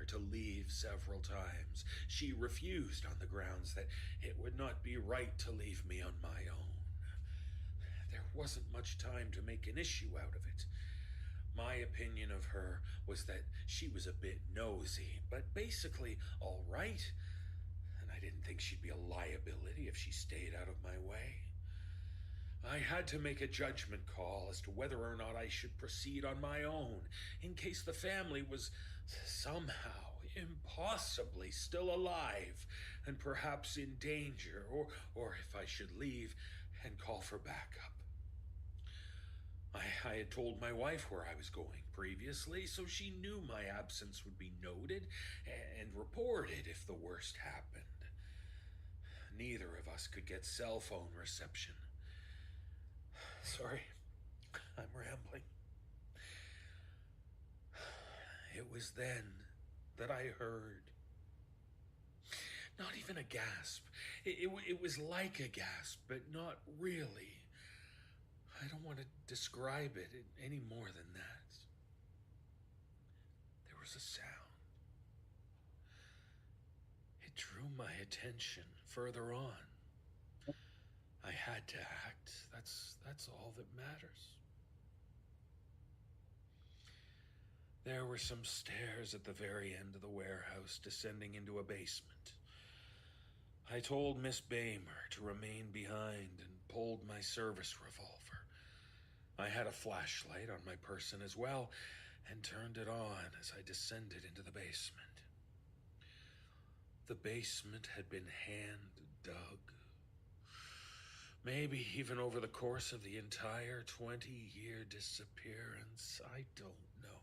to leave several times. She refused on the grounds that it would not be right to leave me on my own. There wasn't much time to make an issue out of it. My opinion of her was that she was a bit nosy, but basically all right, and I didn't think she'd be a liability if she stayed out of my way. I had to make a judgment call as to whether or not I should proceed on my own, in case the family was somehow, impossibly still alive and perhaps in danger, or if I should leave and call for backup. I had told my wife where I was going previously, so she knew my absence would be noted and reported if the worst happened. Neither of us could get cell phone reception. Sorry, I'm rambling. It was then that I heard. Not even a gasp. It was like a gasp, but not really. I don't want to describe it any more than that. There was a sound. It drew my attention further on. I had to act. That's all that matters. There were some stairs at the very end of the warehouse descending into a basement. I told Miss Bamer to remain behind and pulled my service revolver. I had a flashlight on my person as well and turned it on as I descended into the basement. The basement had been hand dug. Maybe even over the course of the entire 20-year disappearance, I don't know.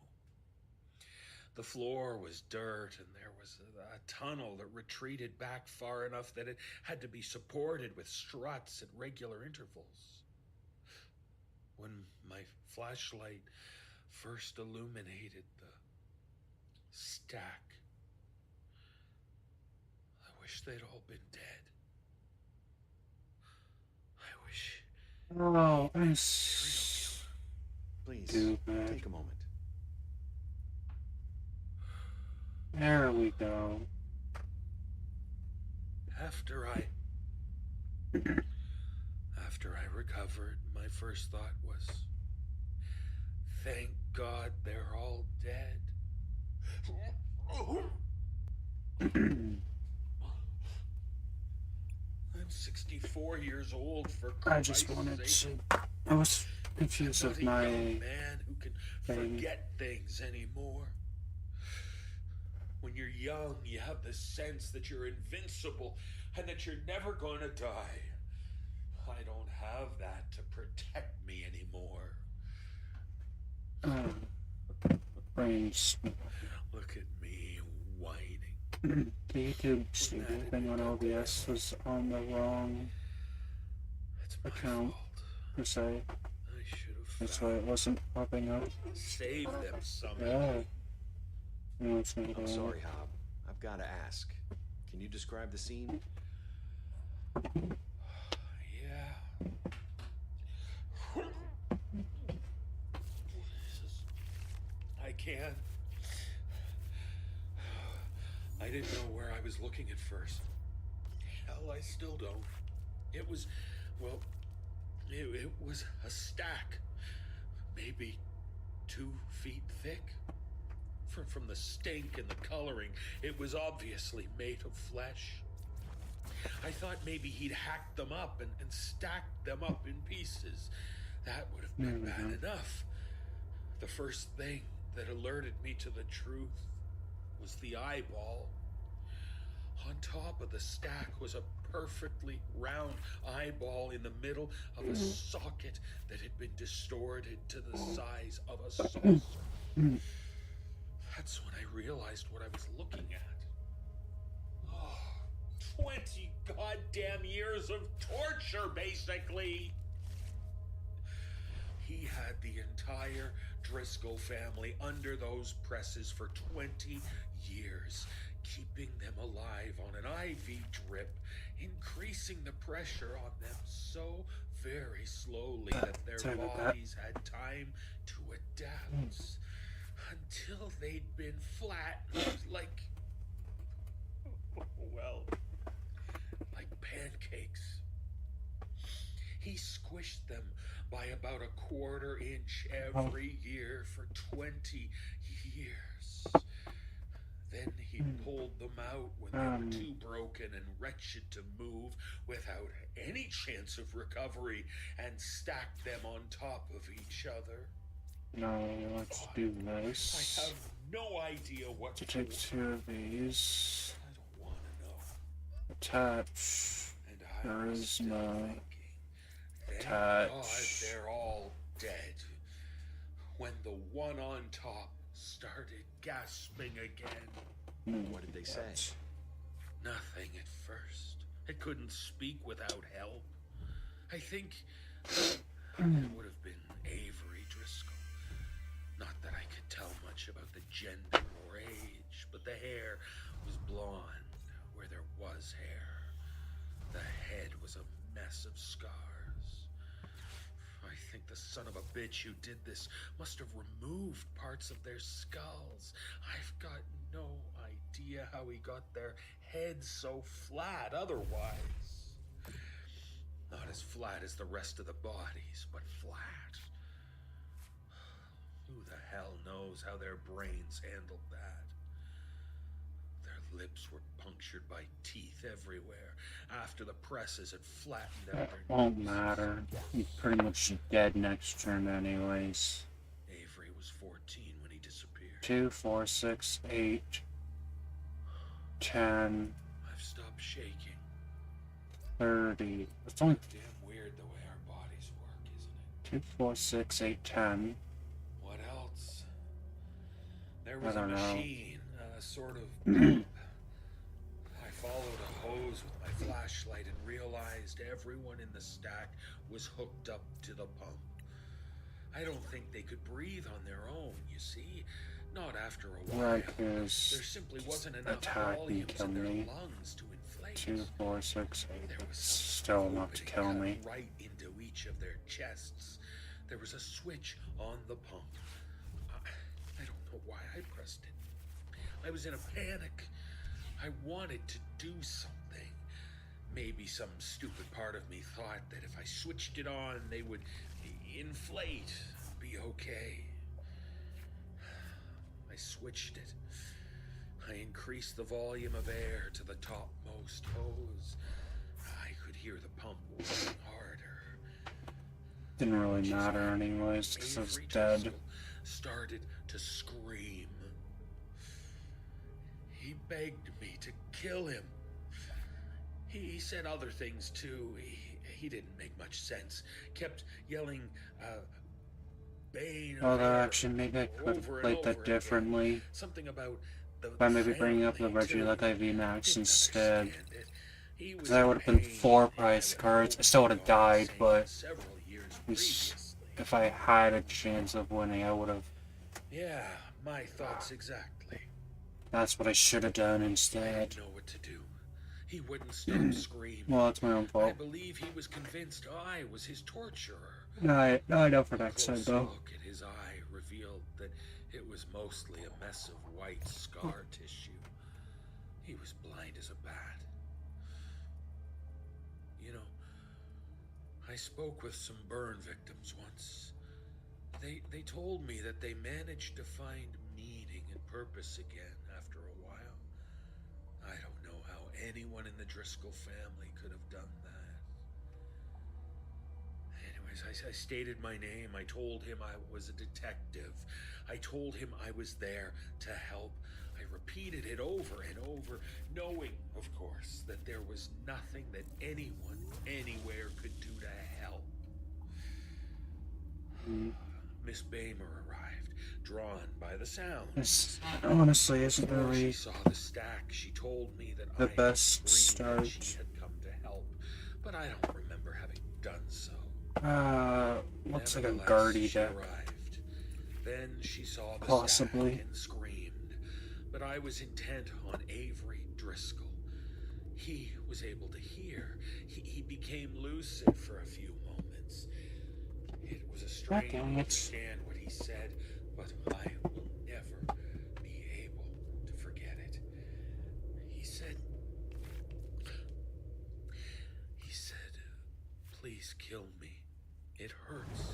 The floor was dirt, and there was a tunnel that retreated back far enough that it had to be supported with struts at regular intervals. When my flashlight first illuminated the stack, I wish they'd all been dead. I wish. Oh, I'm Please, stupid. take a moment. There we go. After I recovered, my first thought was, thank God they're all dead. I'm 64 years old, for I just Christ's wanted sake. to. I was confused I'm with not a my. young man who can thing. forget things anymore. When you're young, you have the sense that you're invincible and that you're never going to die. I don't have that to protect me anymore. Brains. Look at me whining. The YouTube studio thing on OBS was on the wrong It's my account, fault. per se. I should have That's why found it wasn't popping up. save them somehow. Yeah. No, it's not I'm sorry, Hob. I've got to ask. Can you describe the scene? Yeah. I can. I didn't know where I was looking at first. Hell, I still don't. It was, well, it was a stack, maybe 2 feet thick. From the stink and the coloring, it was obviously made of flesh. I thought maybe he'd hacked them up and stacked them up in pieces. That would have been bad enough. The first thing that alerted me to the truth was the eyeball. On top of the stack was a perfectly round eyeball in the middle of a socket that had been distorted to the size of a saucer. That's when I realized what I was looking at. Oh, 20 goddamn years of torture, basically. He had the entire Driscoll family under those presses for 20 years, keeping them alive on an IV drip, increasing the pressure on them so very slowly that their bodies had time to adapt. Until they'd been flattened like by about a quarter inch every year for 20 years. Then he pulled them out when they were too broken and wretched to move without any chance of recovery and stacked them on top of each other. No, let's do I this. have no idea what To for. take 2 of these. I don't want to know. Attach. And I was still Charisma. thinking, thank Attach. God they're all dead. When the one on top started gasping again. What did they say? Nothing at first. It couldn't speak without help. I think it would have been Avery Driscoll. Not that I could tell much about the gender or age, but the hair was blonde where there was hair. The head was a mess of scars. I think the son of a bitch who did this must have removed parts of their skulls. I've got no idea how he got their heads so flat otherwise. Not as flat as the rest of the bodies, but flat. Who the hell knows how their brains handled that? Their lips were punctured by teeth everywhere after the presses had flattened out their Won't noses. matter. He's pretty much dead next turn anyways. Avery was 14 when he disappeared. 2, 4, 6, 8, 10, I've stopped shaking. 30. It's only Damn weird the way our bodies work, isn't it? 2, 4, 6, 8, 10. What else? There I was a don't know. machine, a sort of pump. I followed a hose with my flashlight and realized everyone in the stack was hooked up to the pump. I don't think they could breathe on their own, you see? Not after a while. Right, There because simply wasn't enough attack and volumes kill in their me. lungs to inflate. 2, 4, 6, 8. There was It's some still enough to opening kill cut me. right into each of their chests. There was a switch on the pump. I don't know why I pressed it. I was in a panic. I wanted to do something. Maybe some stupid part of me thought that if I switched it on, they would inflate, be okay. I switched it. I increased the volume of air to the topmost hose. I could hear the pump working harder. Didn't really matter anyways, because I was Avery dead. Driscoll started to scream. He begged me to kill him. He said other things too. He didn't make much sense. Kept yelling, Bane. Well, of air actually, maybe I could have over and played over that differently. again. Something about the By maybe bringing up the family, Reggie too. Luck IV Max Didn't instead. understand it. He was Because that in would have been pain, 4 and price I cards. I hoped still would have he'd died, gone but several years least previously. if I had a chance of winning, I would have. Yeah, my thoughts exactly. That's what I should have done I instead. didn't know what to do. He wouldn't stop screaming. Well, it's my own I fault. believe he was convinced I was his torturer. I know for A next time closer though. look at his eye revealed that it was mostly a mess of white scar tissue. He was blind as a bat. You know, I spoke with some burn victims once. They told me that they managed to find meaning and purpose again after a while. I don't know how anyone in the Driscoll family could have done that. Anyways, I stated my name. I told him I was a detective. I told him I was there to help. I repeated it over and over, knowing, of course, that there was nothing that anyone, anywhere could do to help. Miss Bamer arrived, drawn by the sound. This honestly isn't Before she really saw the stack, she told me that the I had best screamed that start. she had come to help, but I don't remember having done so. Looks like a Nevertheless, guardy she deck. arrived. Then she saw the Possibly. stack and screamed, but I was intent on Avery Driscoll. He was able to hear. He became lucid for a few moments. It was a strain to dang it. understand what he said, but I will never be able to forget it. He said, please kill me. It hurts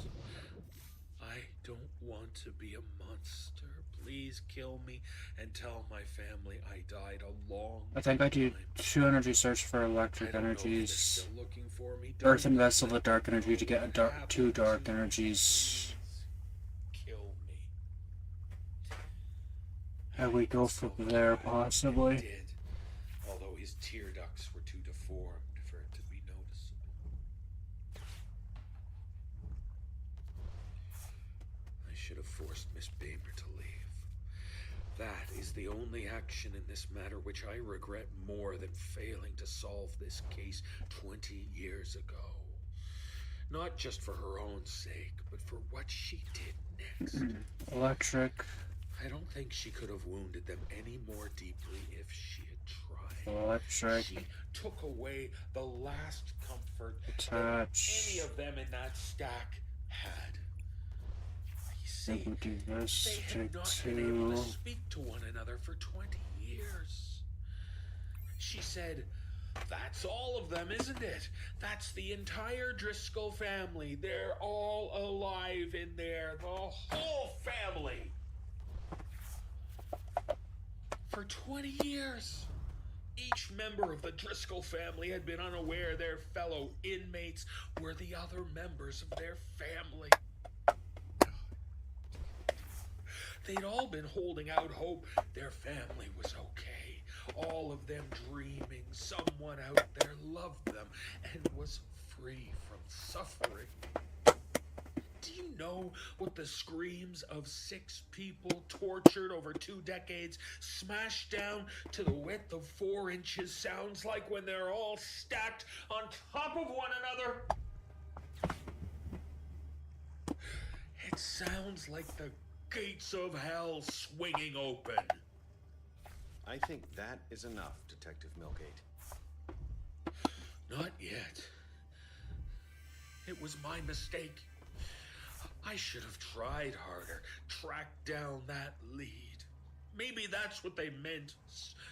please kill me and tell my family I died a long I think I do time. 2 energy search for I electric don't know if they're energies. still looking for me. Earth Don't and vessel let the dark me energy to know get what 2 happened dark to you. energies. Please kill me. And we go Still from there, alive. possibly. He did, although his tear ducts were too deformed for it to be noticeable. I should have forced Miss Bamer to leave. That is the only action in this matter which I regret more than failing to solve this case 20 years ago. Not just for her own sake, but for what she did next. Electric. I don't think she could have wounded them any more deeply if she had tried. Electric. She took away the last comfort Attach. that any of them in that stack had. You see, We'll do this. they had Take not been able 2. to speak to one another for 20 years. She said, "That's all of them, isn't it? That's the entire Driscoll family. They're all alive in there. The whole family." For 20 years, each member of the Driscoll family had been unaware their fellow inmates were the other members of their family. They'd all been holding out hope their family was okay. All of them dreaming someone out there loved them and was free from suffering. Do you know what the screams of 6 people tortured over 2 decades, smashed down to the width of 4 inches, sounds like when they're all stacked on top of one another? It sounds like the gates of hell swinging open. I think that is enough, Detective Milgate. Not yet. It was my mistake. I should have tried harder, tracked down that lead. Maybe that's what they meant,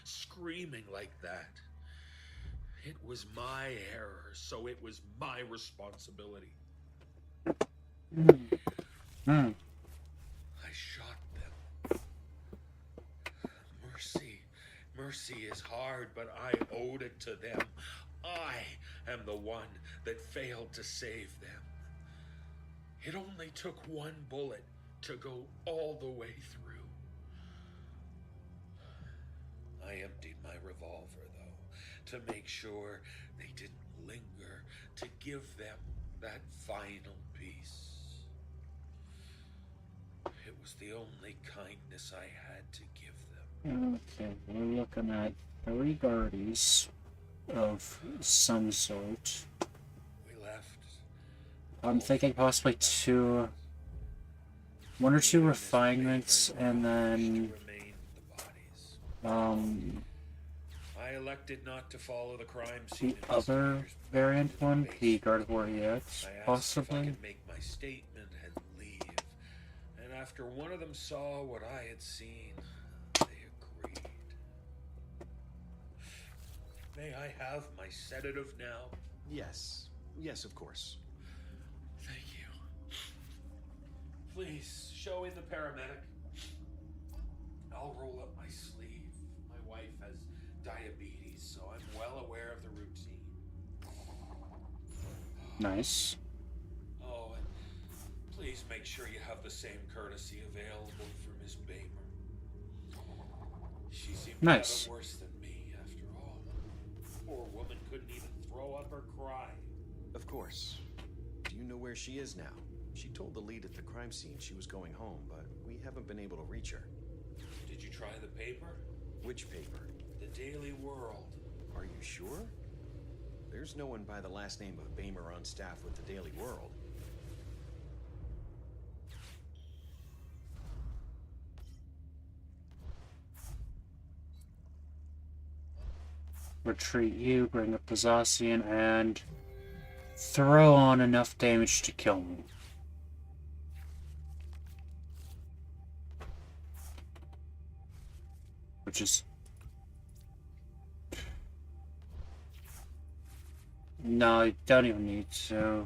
screaming like that. It was my error, so it was my responsibility. I shot them. Mercy is hard, but I owed it to them. I am the one that failed to save them. It only took one bullet to go all the way through. I emptied my revolver, though, to make sure they didn't linger, to give them that final piece. It was the only kindness I had to give them. Okay, we're looking at 3 guardies of some sort. We left. I'm thinking possibly 1 or 2 refinements, and then I elected not to follow the crime the scene. other variant one, the Guard of War EX, I asked if I possibly. could make my statement and leave. And after one of them saw what I had seen, they agreed. May I have my sedative now? Yes. Yes, of course. Thank you. Please, show in the paramedic. I'll roll up my sleeve. My wife has diabetes, so I'm well aware of the routine. Nice. Oh, and please make sure you have the same courtesy available for Miss Bamer. She seemed to have Nice. it worse than me, after all. Poor woman couldn't even throw up or cry. Of course. Do you know where she is now? She told the lead at the crime scene she was going home, but we haven't been able to reach her. Did you try the paper? Which paper? The Daily World. Are you sure? There's no one by the last name of Bamer on staff with the Daily World. Retreat you, bring up the Zacian, and throw on enough damage to kill me. Which is... No, you don't even need to.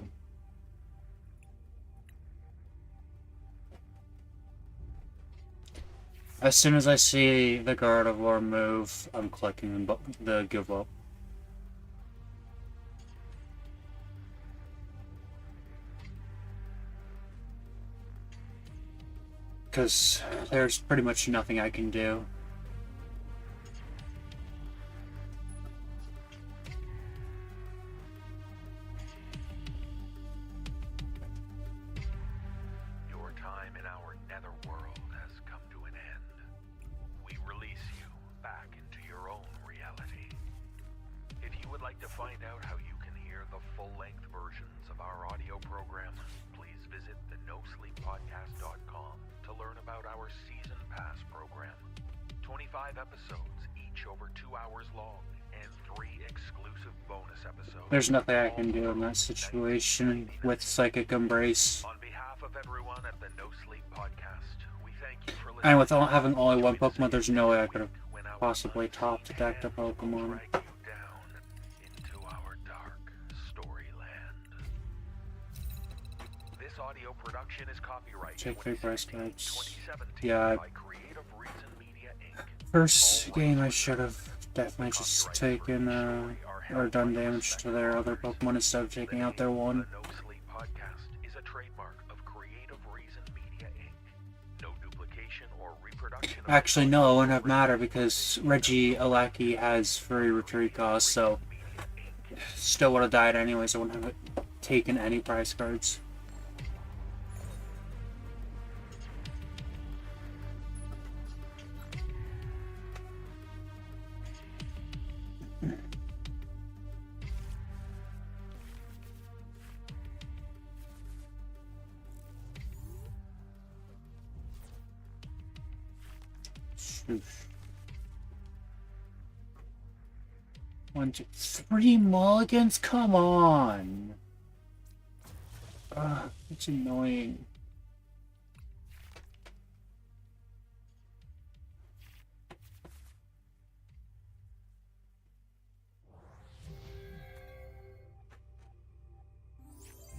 As soon as I see the God of War move, I'm clicking the give up. Because there's pretty much nothing I can do. Your time in our netherworld has come to an end. We release you back into your own reality. If you would like to find out how you can hear the full-length versions of our audio program, please visit the nosleeppodcast.com to learn about our Season Pass program. 25 episodes, each over 2 hours long, and 3 exclusive bonus episodes. There's nothing I can do in that situation with Psychic Embrace. On behalf of everyone at the No Sleep Podcast, we thank you for listening. And with having only one Pokemon, there's no way I could have possibly topped a decked up Pokemon. Drag you down into our dark storyland. This audio production is copyright Check 3 price 2016, cards. 2017 Yeah, by Creative Reason Media Inc. first game I should have definitely just taken or done damage to their other Pokemon instead of taking out their one. The No Sleep Podcast is a trademark of Creative Reason Media Inc. No duplication or reproduction of Actually, no, it wouldn't have mattered because Reggie Alaki has free retreat costs, so still would have died anyways. I wouldn't have taken any price cards. One, two, 3 mulligans? Come on! Ugh, it's annoying.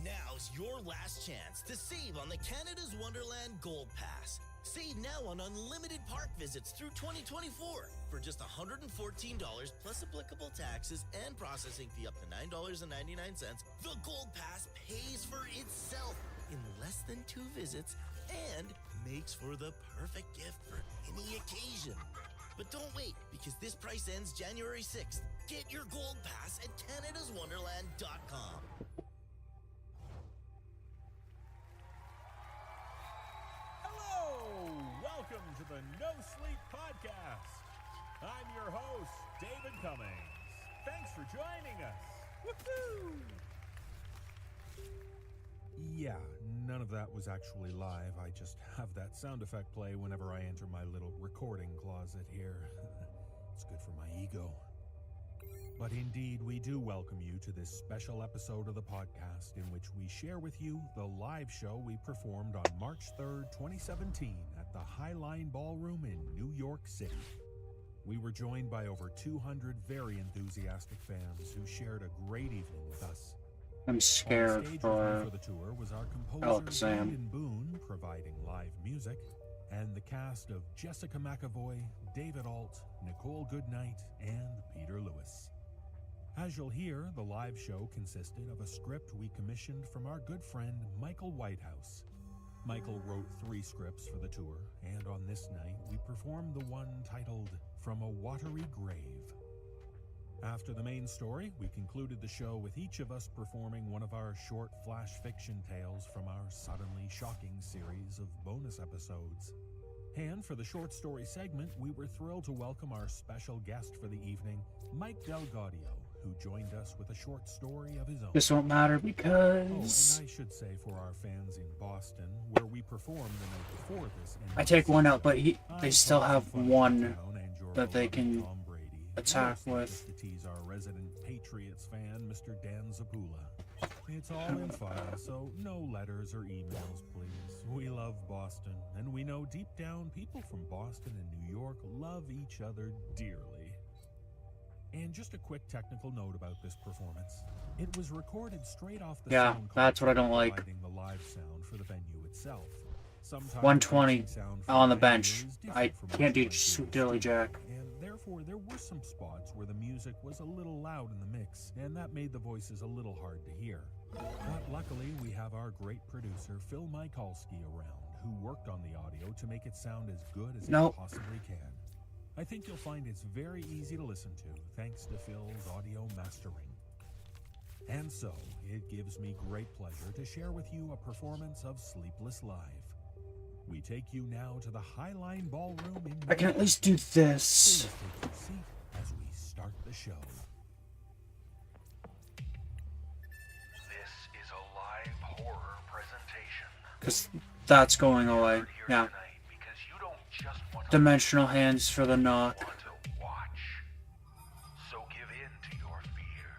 Now's your last chance to save on the Canada's Wonderland Gold Pass. Save now on unlimited park visits through 2024 for just $114 plus applicable taxes and processing fee up to $9.99. The Gold Pass pays for itself in less than 2 visits and makes for the perfect gift for any occasion. But don't wait, because this price ends January 6th. Get your Gold Pass at canadaswonderland.com. Welcome to the No Sleep Podcast. I'm your host, David Cummings. Thanks for joining us. Woohoo! Yeah, none of that was actually live. I just have that sound effect play whenever I enter my little recording closet here. It's good for my ego. But indeed, we do welcome you to this special episode of the podcast in which we share with you the live show we performed on March 3rd, 2017 at the Highline Ballroom in New York City. We were joined by over 200 very enthusiastic fans who shared a great evening with us. I'm scared On stage for with me the tour was our composer Alakazam. Brandon Boone providing live music, and the cast of Jessica McAvoy, David Alt, Nicole Goodnight, and Peter Lewis. As you'll hear, the live show consisted of a script we commissioned from our good friend Michael Whitehouse. Michael wrote 3 scripts for the tour, and on this night we performed the one titled From a Watery Grave. After the main story, we concluded the show with each of us performing one of our short flash fiction tales from our suddenly shocking series of bonus episodes. And for the short story segment, we were thrilled to welcome our special guest for the evening, Mike Delgaudio, who joined us with a short story of his own. this won't matter Oh, and because I should say for our fans in Boston, where we performed the night before this. I take one out, but they I'm still Tom have Funny one Town and your that they beloved can Tom Brady. attack Mostly with. just to tease our resident Patriots fan, Mr. Dan Zapula. It's all in file, so no letters or emails, please. We love Boston, and we know deep down people from Boston and New York love each other dearly. And just a quick technical note about this performance. It was recorded straight off the Yeah, sound card, that's what I don't like. providing the live sound for the venue itself. Sometimes 120 basic sound from on the venue bench. is different I from can't do what's played Sweet through a Dilly speaker, Jack. and therefore there were some spots where the music was a little loud in the mix, and that made the voices a little hard to hear. But luckily, we have our great producer Phil Michalski around, who worked on the audio to make it sound as good as Nope. it possibly can. I think you'll find it's very easy to listen to, thanks to Phil's audio mastering. And so, it gives me great pleasure to share with you a performance of Sleepless Live. We take you now to the Highline Ballroom in I can at least do Please this. take your seat as we start the show. This is a live horror presentation. Because that's going away. You're here Yeah. tonight because you don't just want to Dimensional hands for the knock. want to watch. So give in to your fear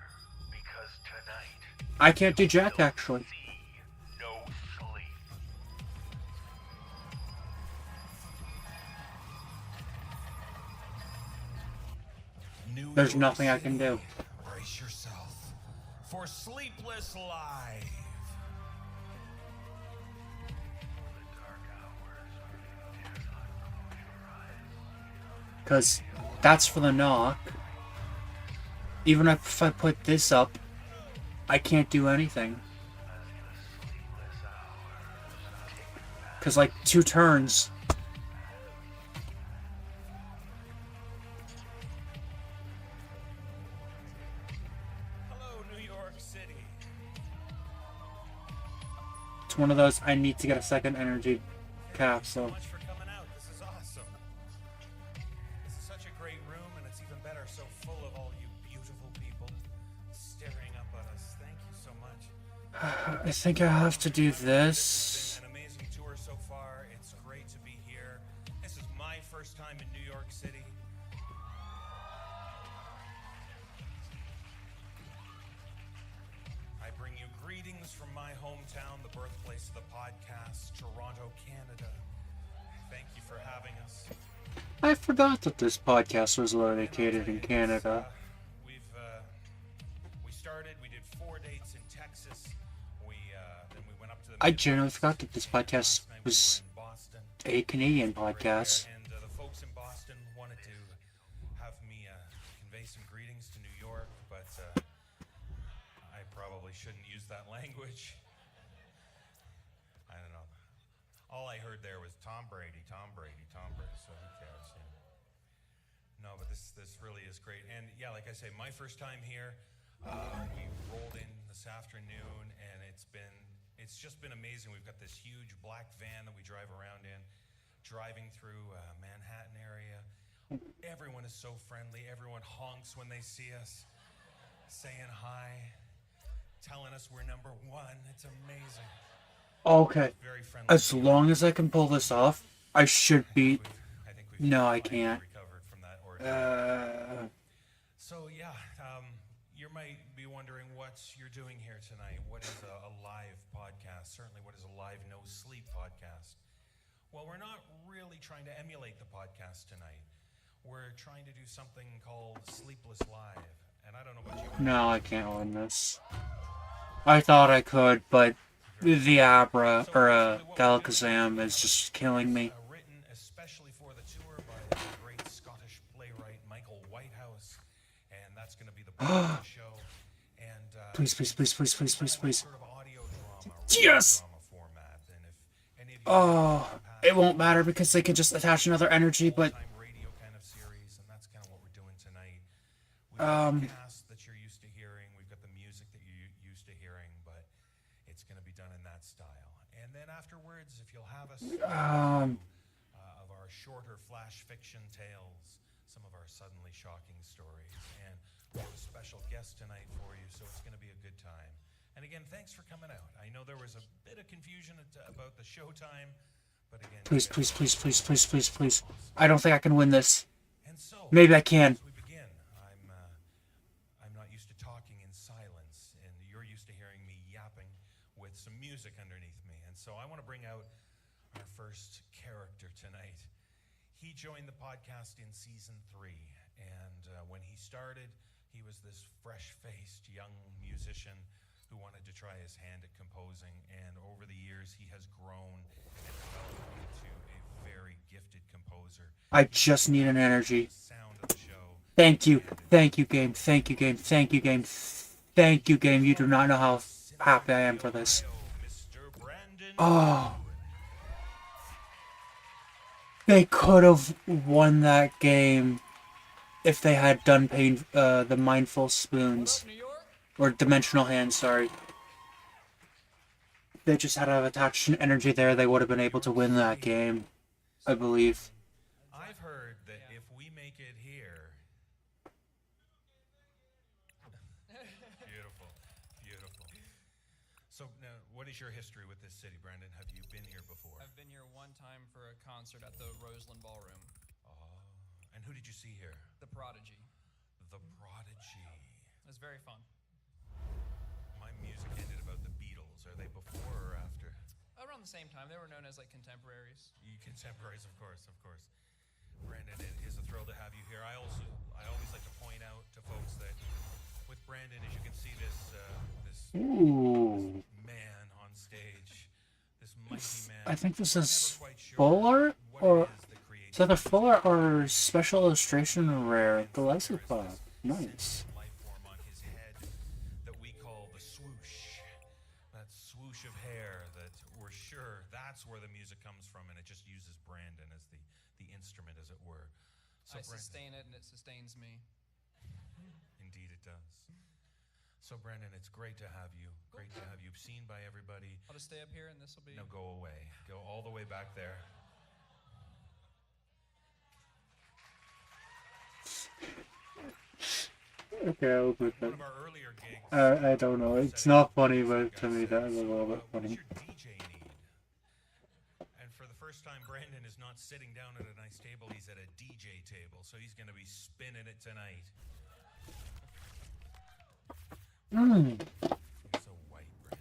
because tonight I can't do Jack, you'll actually. see no sleep. New There's York nothing I City, can do. Brace yourself for Sleepless Live. The dark hours when you dare not close your eyes. Because that's for the knock. Even if I put this up, I can't do anything. Because, like, 2 turns. Hello, New York City. It's one of those, I need to get a second energy capsule. Much for coming out. This is awesome. This is such a great room, and it's even better so full of all you beautiful people staring up at us. Thank you so much. I think I have to do this. It's been an amazing tour so far. It's great to be here. This is my first time in New York City. I bring you greetings from my hometown, the birthplace of the podcast, Toronto, Canada. Thank you for having us. I forgot that this podcast was located in Canada. We started. We did 4 dates in Texas. Then we went up to the. I genuinely forgot that this podcast Last night we was were in Boston. a Canadian Right podcast. there, and the folks in Boston wanted to have me convey some greetings to New York, but I probably shouldn't use that language. I don't know. All I heard there was Tom Brady, Tom Brady, Tom Brady. So who cares? Yeah. No, but this really is great. And yeah, like I say, my first time here. We rolled in this afternoon, and it's just been amazing. We've got this huge black van that we drive around in, driving through Manhattan area. Everyone is so friendly. Everyone honks when they see us, saying hi, telling us we're number one. It's amazing. Okay. Very friendly. As long as I can pull this off, I should be. I think we've No, I can't. recovered from that ordeal. Uh, So yeah, you might be wondering what you're doing here tonight. What is a live podcast? Certainly, what is a live no sleep podcast? Well, we're not really trying to emulate the podcast tonight. We're trying to do something called Sleepless Live, and I don't know about you. no, I can't win this. I thought I could, but the Abra, or the Alakazam is just killing me. Written especially for the tour by the great Scottish playwright Michael Whitehouse, and that's going to be the point of the show. And Please, please, please, please, please, please, please. sort of audio drama, Yes! drama format. And if any of you Oh, it won't matter because they can just attach another energy, but time radio kind of series, and that's kind of what we're doing tonight. We've Um, got the cast that you're used to hearing. We've got the music that you're used to hearing, but it's going to be done in that style. And then afterwards, if you'll have us of our shorter flash fiction tales, some of our suddenly shocking stories, and we have a special guest tonight for you, so it's going to be a good time. And again, thanks for coming out. I know there was a bit of confusion about the showtime, but again, please, please, please, please, please, please, please. I don't think I can win this. And so, Maybe I can. as we begin, I'm not used to talking in silence, and you're used to hearing me yapping with some music underneath me. And so I want to bring out our first character tonight. He joined the podcast in season 3, and when he started, he was this fresh-faced young musician who wanted to try his hand at composing, and over the years he has grown and developed into a very gifted composer. I just need an energy. Sound of the show. Thank you. Thank you, game. Thank you, game. Thank you, game. Thank you, game. You do not know how happy I am for this. Mr. Brandon. Oh. They could have won that game if they had done the mindful spoons. Or dimensional hands, sorry. They just had to have attached an energy there, they would have been able to win that game. I believe. I've heard that if we make it here. Beautiful, beautiful. So now, what is your history with this city, Brandon? Have you been here before? I've been here one time for a concert at the Roseland Ballroom. And who did you see here? The Prodigy. The Prodigy. It was very fun. My music ended about the Beatles. Are they before or after? Around the same time, they were known as like contemporaries. You contemporaries, of course, of course. Brandon, it is a thrill to have you here. I always like to point out to folks that with Brandon, as you can see, this Ooh. man on stage, this mighty man. I think this is Never quite sure full art? what Or it is that creates is that a full art or special illustration rare? The Leslie Pop. Nice. life form on his head that we call the swoosh. That swoosh of hair that we're sure that's where the music comes from, and it just uses Brandon as the instrument, as it were. So I Brandon, sustain it and it sustains me. indeed it does. So Brandon, it's great to have you. Great to have you seen by everybody. I'll just stay up here and this will be... No, go away. Go all the way back there. Okay, I'll do One that. of our earlier gigs. I don't know. It's not funny, but to me that is a little bit What does funny. your DJ need? And for the first time, Brandon is not sitting down at a nice table. He's at a DJ table, so he's going to be spinning it tonight. Mm. You're so white, Brandon.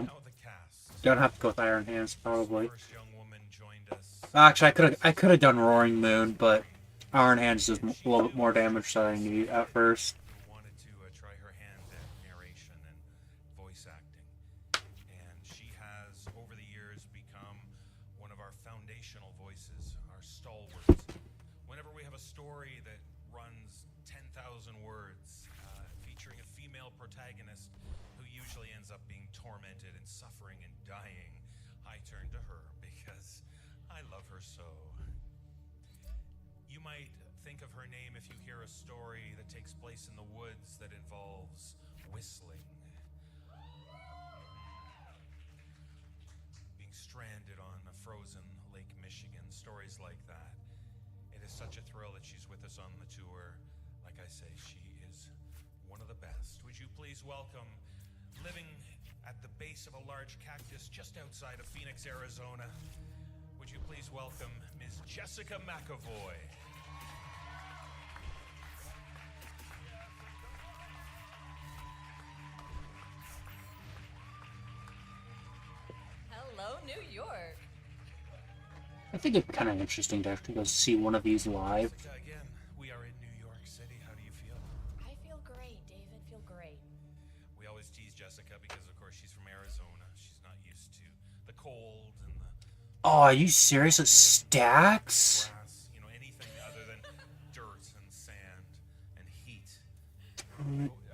Now the cast. Don't have to go with Iron Hands, probably. First young woman joined us. Actually, I could have done Roaring Moon, but Iron Hands does a little bit more damage than I need at first. Who wanted to try her hand at narration and voice acting. And she has, over the years, become one of our foundational voices, our stalwarts. Whenever we have a story that runs 10,000 words, featuring a female protagonist who usually ends up being tormented and suffering and dying, I turn to her because I love her so. You might think of her name if you hear a story that takes place in the woods that involves whistling. Being stranded on a frozen Lake Michigan, stories like that. It is such a thrill that she's with us on the tour. Like I say, she is one of the best. Would you please welcome, living at the base of a large cactus just outside of Phoenix, Arizona, would you please welcome Ms. Jessica McAvoy. Hello, New York. I think it'd be kind of interesting to actually go see one of these live. Jessica, again, we are in New York City. How do you feel? I feel great, David. Feel great. We always tease Jessica because, of course, she's from Arizona. She's not used to the cold and the Oh, are you serious? It's stacks? grass, anything other than dirt and sand and heat.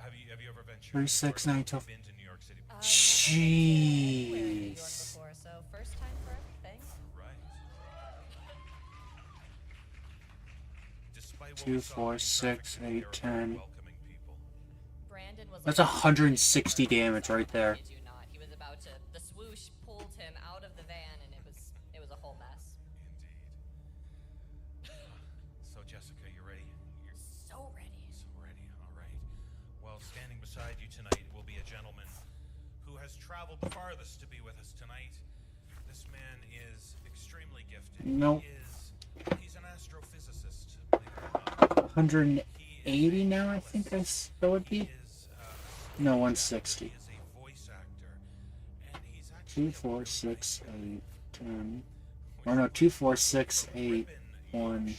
Have you ever ventured? 3, 6, 9, 12. Been to New York City? Never been anywhere in New York Jeez. before, so first time for everything. Right. Despite what 2, we saw 4, in 6, traffic, 8, they are 10. very welcoming people. Brandon was That's like 160 damage right there. Kid you not. He was about to. The swoosh pulled him out of the van, and it was a whole mess. Indeed. So, Jessica, you ready? You're So ready. so ready. All right. Well, standing beside you tonight will be a gentleman who has traveled the farthest to be with us tonight. This man is extremely gifted. Nope. He's an astrophysicist. Believe it or not. 180 now, I think that would He be. is No, 160. he is a voice actor, and he's actually 2, 4, 6, 8, 10. Or no, 2, 4, 6, 8, 1. England,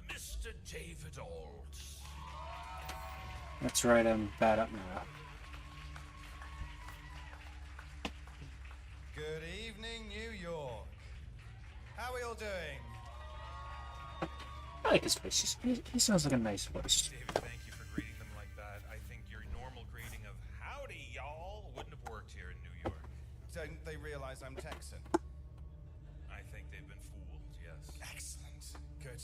Mr. David Alt. That's right, I'm bad at math. Good evening, New York. How are we all doing? I like his voice. He sounds like a nice voice. David, thank you for greeting them like that. I think your normal greeting of "Howdy, y'all" wouldn't have worked here in New York. Don't they realize I'm Texan? I think they've been fooled, yes. Excellent. Good.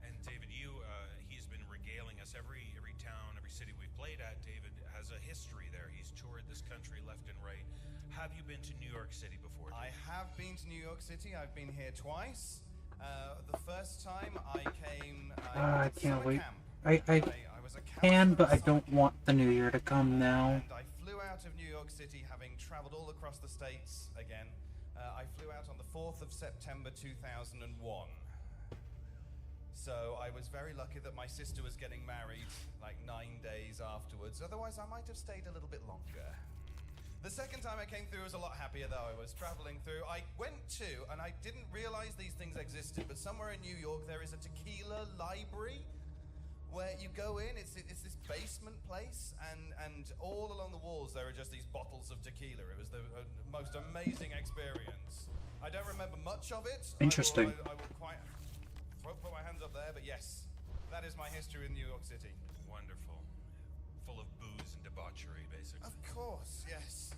And David, he's been regaling us every town, every city we've played at. David has a history there. He's toured this country left and right. Have you been to New York City before, David? I have been to New York City. I've been here twice. The first time I came, I did can't summer wait. camp. I was a can, counselor but I of don't some- want the new year to come now. And I flew out of New York City, having traveled all across the states again. I flew out on the 4th of September 2001. So I was very lucky that my sister was getting married like 9 days afterwards. Otherwise, I might have stayed a little bit longer. The second time I came through was a lot happier though. I was traveling through. I went to, and I didn't realize these things existed, but somewhere in New York there is a tequila library where you go in. It's this basement place, and all along the walls there are just these bottles of tequila. It was the most amazing experience. I don't remember much of it. Interesting. I will quite won't put my hands up there, but yes, that is my history in New York City. Wonderful. Full of booze and debauchery, basically. Of course, yes.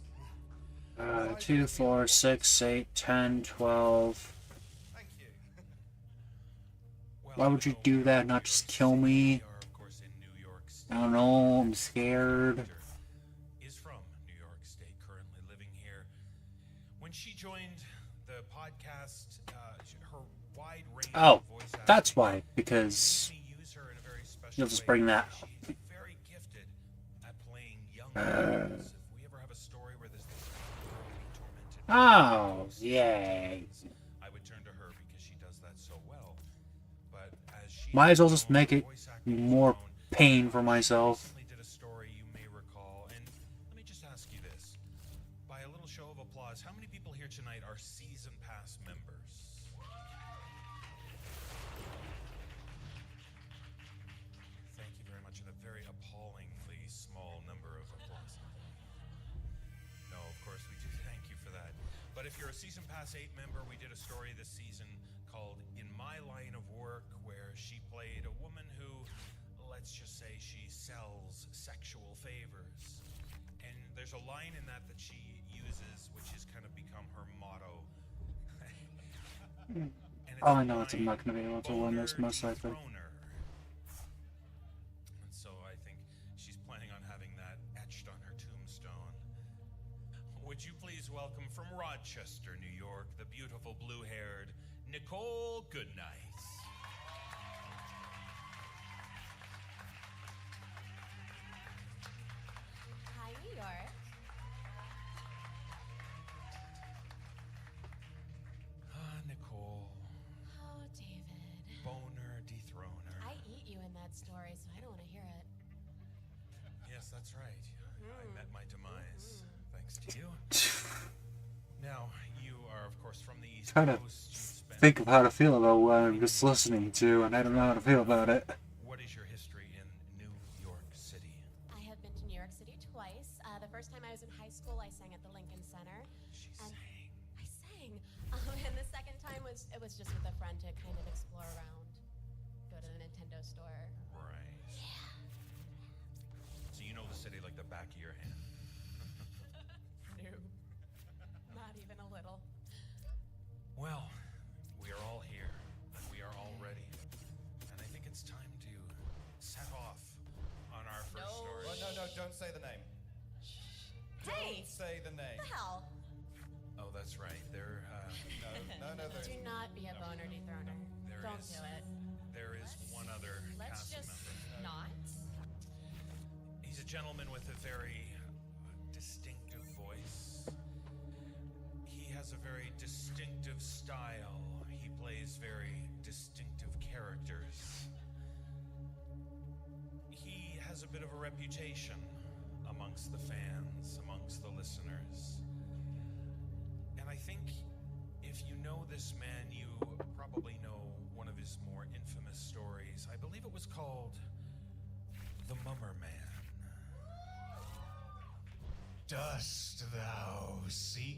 2, 4, 6, 8, 10, 12. Thank you. Well, Why would you do that? Not just kill me? We are, of course, in New York State. I don't know. I'm scared. Is from New York State, currently living here. When she joined the podcast, her wide range Oh, of voice that's acting why. Because made me use her in a very special you'll just way. bring that. She's very gifted at playing young girls. If we ever have a story where there's this girl being tormented by Oh, yay. I would turn to her because she does that so well. But as she Might as well just has make it grown, voice acting has more grown. pain for She myself. recently did a story you may recall, and let me just ask you this: by a little show of applause, how many people here tonight are season pass members? Thank you very much, and a very appallingly small number of applause. No, of course we do. Thank you for that. But if you're a season pass 8 member, we did a story this season called "In My Line of Work," where she played a woman who, let's just say, she sells sexual favors. And there's a line in that she uses, which has kind of become her motto. And it's Oh, I the know I'm line, not going to be able to win this, "Boner most likely. dethroner." And so I think she's planning on having that etched on her tombstone. Would you please welcome from Rochester, New York, the beautiful blue-haired Nicole Goodnight. Hi, New York. Nicole, Oh, David. boner dethroner. I eat you in that story, so I don't want to hear it. Yes, that's right. I met my demise, thanks to you. Now, you are, of course, from the East Trying to Coast. You've spent- think of how to feel about what I'm just listening to, and I don't know how to feel about it. What is your history in New York City? I have been to New York City twice. The first time I was in high school, I sang at the Lincoln Center. She And sang. I sang. And the second time was just with a friend to kind of explore around, go to the Nintendo store. Right. So you know the city like the back of your hand. No, not even a little. Well, we are all here, and we are all ready. And I think it's time to set off on our first No. story. Well, no, don't say the name. Hey, Don't say the name. what the hell? Oh, that's right. There, No, Do not be a boner dethroner. There Don't is- do it. there is one other Let's cast just member. not. He's a gentleman with a very distinctive voice. He has a very distinctive style. He plays very distinctive characters. He has a bit of a reputation amongst the fans, amongst the listeners. And I think if you know this man, you probably know one of his more infamous stories. I believe it was called The Mummer Man. Dost thou seek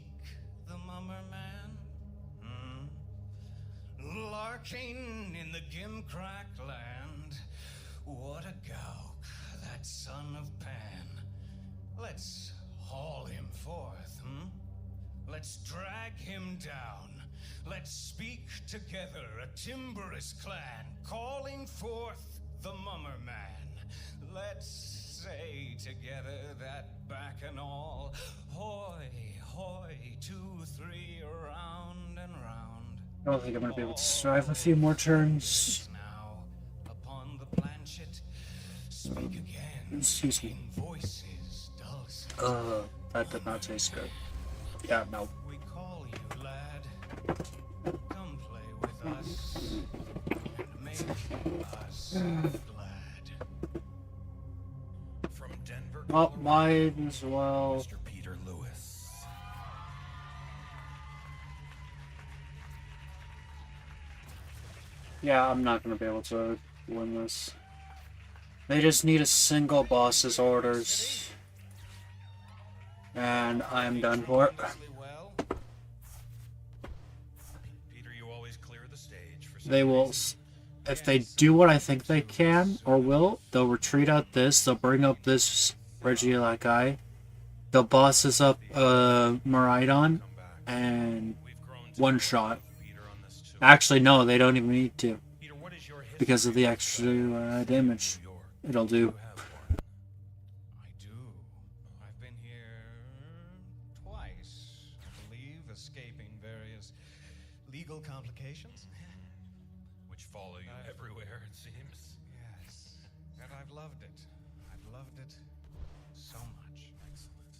the mummer man? Larking in the gimcrack land. What a gowk, that son of Pan. Let's haul him forth, Let's drag him down. Let's speak together, a timorous clan, calling forth the mummer man. Let's say together that bacchanal, hoy, hoy, 2, 3, round and round. I don't think I'm gonna be able to survive a few more turns. Now, upon the planchet, speak again. Excuse me. In voices dulcet. That did not taste good. Yeah, no. We call you, lad. Come play with us and make us glad. From Denver, Well, Colorado, might as well. Mr. Peter Lewis. Yeah, I'm not gonna be able to win this. They just need a single boss's orders. And I'm done for it. Well, Peter, you always clear the stage for some They will, reason. if they do what I think they can, or will, they'll retreat out this, they'll bring up this Regielak guy, they'll boss us up Miraidon, and We've grown to one love shot. Peter on this too. Actually, no, they don't even need to, Peter, what is your history because of the with, extra damage New York? it'll do. You have one. I do. I've been here twice, I believe, escaping various legal complications. Which follow you everywhere, it seems. Yes, and I've loved it. I've loved it so much. Excellent.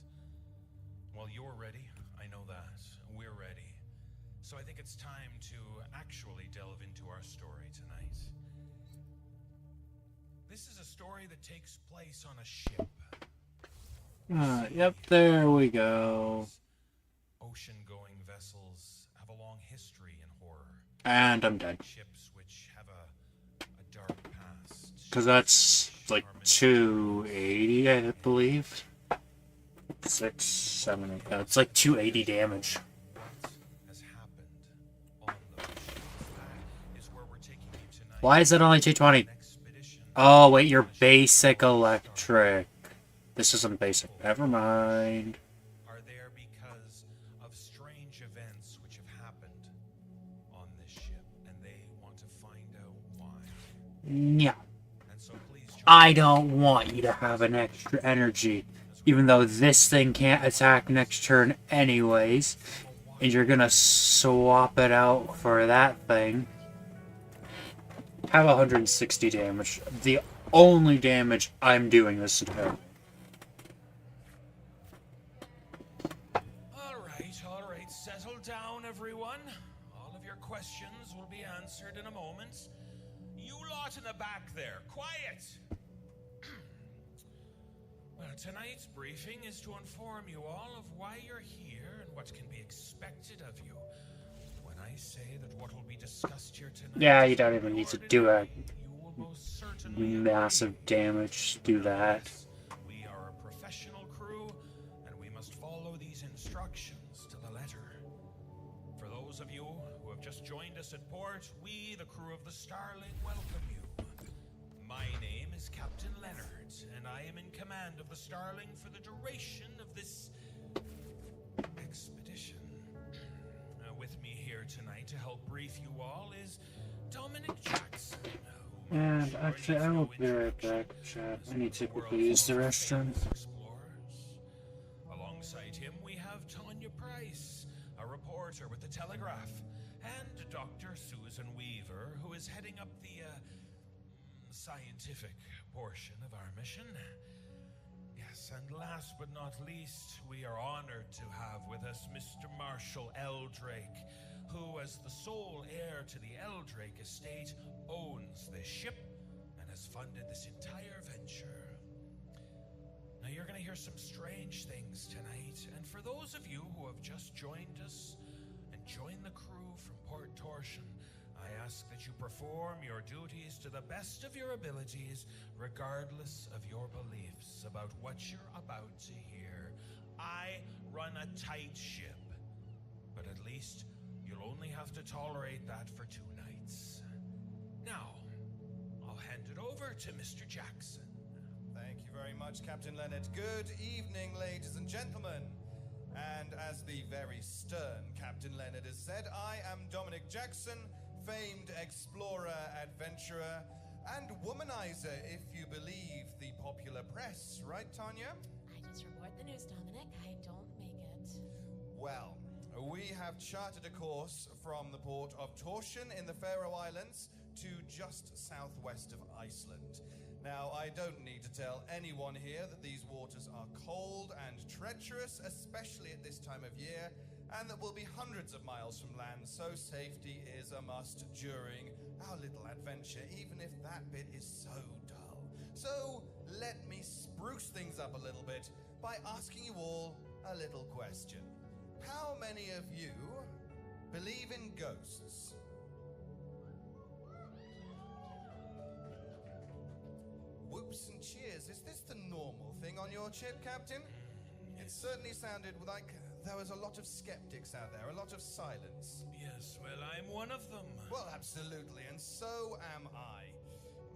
Well, you're ready. I know that. We're ready. So I think it's time to actually delve into our story tonight. This is a story that takes place on a ship. Yep, there we go. Ocean-going vessels have a long history in horror. And I'm dead. Ships which have a dark past. Because that's like 280, I believe. 6, 7, 8. Yeah, it's like 280 damage. Has happened on those ships. That is where we're taking you tonight. Why is it only 220? An expedition Oh, wait, you're basic electric. This isn't basic. Never mind. are there because of strange events which have happened on this ship, and they want to find out why. Yeah. And so please join I don't want you to have an extra energy. Even though this thing can't attack next turn anyways. And you're gonna swap it out for that thing. Have 160 damage. The only damage I'm doing this turn. All right, settle down, everyone. All of your questions will be answered in a moment. You lot in the back there, quiet! Well, tonight's briefing is to inform you all of why you're here and what can be expected of you. When I say that what will be discussed here tonight... Yeah, you don't even need to do a you will most certainly massive damage to do that. We are a professional crew, and we must follow these instructions to the letter. For those of you who have just joined us at port, we, the crew of the Starling, welcome you. My name is Captain Leonard, and I am in command of the Starling for the duration of this expedition. With me here tonight to help brief you all is Dominic Jackson. whom I'm And sure actually, needs I will no be right introduction back, chat. as I need to the quickly world use the full of restroom. famous explorers. Alongside him, we have Tanya Price, a reporter with the Telegraph, and Dr. Susan Weaver, who is heading up the scientific portion of our mission. Yes, and last but not least, we are honored to have with us Mr. Marshall Eldrake, who, as the sole heir to the Eldrake estate, owns this ship and has funded this entire venture. Now, you're going to hear some strange things tonight, and for those of you who have just joined us and joined the crew from Port Torsion, I ask that you perform your duties to the best of your abilities, regardless of your beliefs about what you're about to hear. I run a tight ship. But at least you'll only have to tolerate that for 2 nights. Now, I'll hand it over to Mr. Jackson. Thank you very much, Captain Leonard. Good evening, ladies and gentlemen. And as the very stern Captain Leonard has said, I am Dominic Jackson, famed explorer, adventurer, and womanizer, if you believe the popular press. Right, Tanya? I just report the news, Dominic. I don't make it. Well, we have charted a course from the port of Torsion in the Faroe Islands to just southwest of Iceland. Now, I don't need to tell anyone here that these waters are cold and treacherous, especially at this time of year, and that we'll be hundreds of miles from land, so safety is a must during our little adventure, even if that bit is so dull. So, let me spruce things up a little bit by asking you all a little question. How many of you believe in ghosts? Whoops and cheers. Is this the normal thing on your chip, Captain? It certainly sounded like there was a lot of skeptics out there, a lot of silence. Yes, well, I'm one of them. Well, absolutely, and so am I.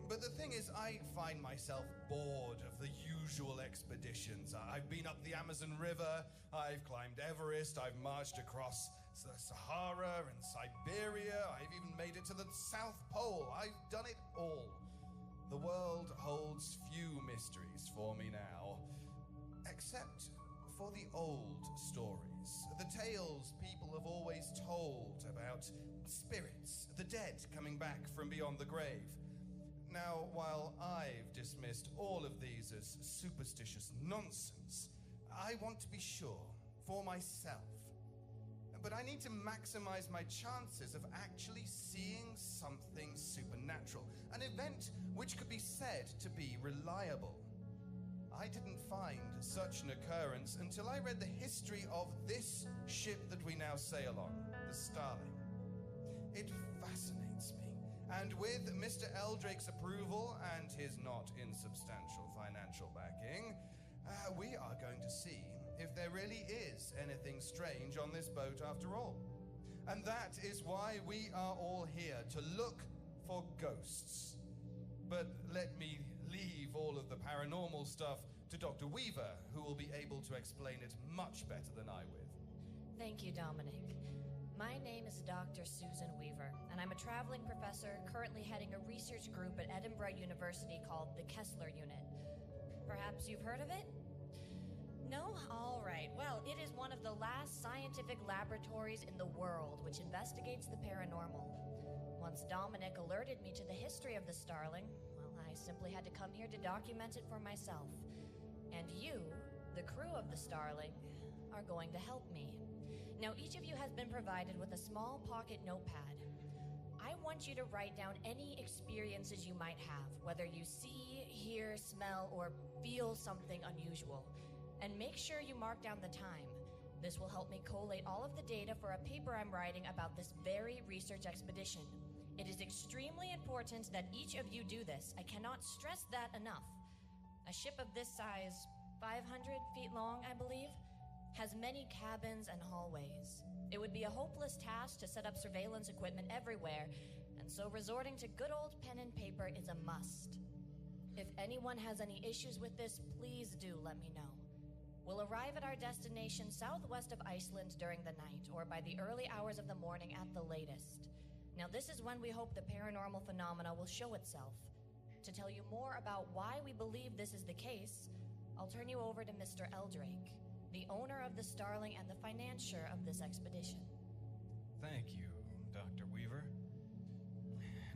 But the thing is, I find myself bored of the usual expeditions. I've been up the Amazon River, I've climbed Everest, I've marched across the Sahara and Siberia, I've even made it to the South Pole. I've done it all. The world holds few mysteries for me now, except for the old stories, the tales people have always told about spirits, the dead coming back from beyond the grave. Now, while I've dismissed all of these as superstitious nonsense, I want to be sure for myself. But I need to maximize my chances of actually seeing something supernatural, an event which could be said to be reliable. I didn't find such an occurrence until I read the history of this ship that we now sail on, the Starling. It fascinates me, and with Mr. Eldrake's approval and his not insubstantial financial backing, we are going to see if there really is anything strange on this boat after all. And that is why we are all here, to look for ghosts. But let me leave all of the paranormal stuff to Dr. Weaver, who will be able to explain it much better than I will. Thank you, Dominic. My name is Dr. Susan Weaver, and I'm a traveling professor currently heading a research group at Edinburgh University called the Kessler Unit. Perhaps you've heard of it? No? All right. Well, it is one of the last scientific laboratories in the world which investigates the paranormal. Once Dominic alerted me to the history of the Starling, well, I simply had to come here to document it for myself. And you, the crew of the Starling, are going to help me. Now, each of you has been provided with a small pocket notepad. I want you to write down any experiences you might have, whether you see, hear, smell, or feel something unusual. And make sure you mark down the time. This will help me collate all of the data for a paper I'm writing about this very research expedition. It is extremely important that each of you do this. I cannot stress that enough. A ship of this size, 500 feet long, I believe, has many cabins and hallways. It would be a hopeless task to set up surveillance equipment everywhere, and so resorting to good old pen and paper is a must. If anyone has any issues with this, please do let me know. We'll arrive at our destination southwest of Iceland during the night, or by the early hours of the morning at the latest. Now, this is when we hope the paranormal phenomena will show itself. To tell you more about why we believe this is the case, I'll turn you over to Mr. Eldrake, the owner of the Starling and the financier of this expedition. Thank you, Dr. Weaver.